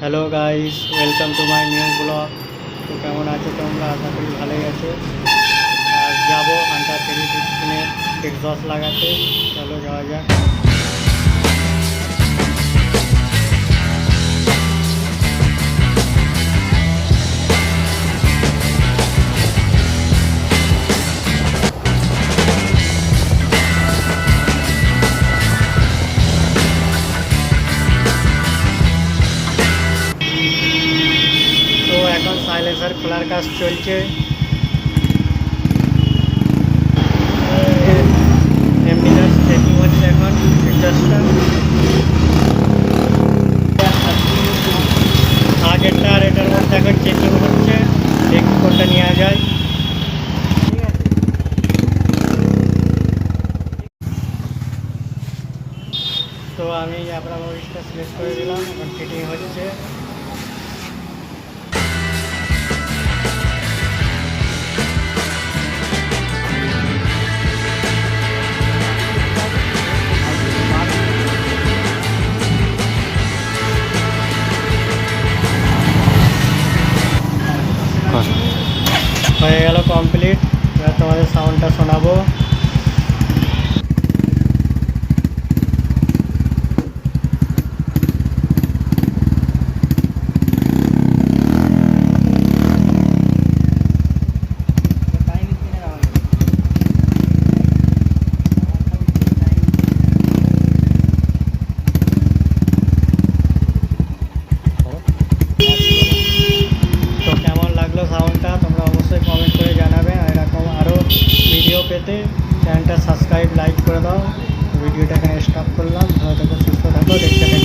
Hello guys, welcome to my new blog. তো কেমন আছো তোমরা? আশা করি ভালোই আছো। আজ যাবো হান্টার 316 এক্সস্ট লাগাতে। চলো যাওয়া যাক। তো এখন সাইলেন্সার খোলার কাজ চলছে। এমবিএস চেকিং হচ্ছে এখন এক্সস্টটা। আগেরটা আর এটার মধ্যে এখন চেকিং হচ্ছে, দেখি কোনটা নেওয়া যায়। ঠিক আছে, তো আমি আপনার মরিচটা সিলেক্ট করে দিলাম, এখন ফিটিং হচ্ছে। হয়ে গেল কমপ্লিট। এবার তোমাদের সাউন্ডটা শোনাবো। তো কেমন লাগলো সাউন্ডটা তোমরা অবশ্যই কমেন্ট করে জানাবে। আর এরকম আরও ভিডিও পেতে চ্যানেলটা সাবস্ক্রাইব লাইক করে দাও। ভিডিওটা এখানে স্টপ করলাম। ভালো থাকো, সুস্থ থাকো, দেখতে থাকো।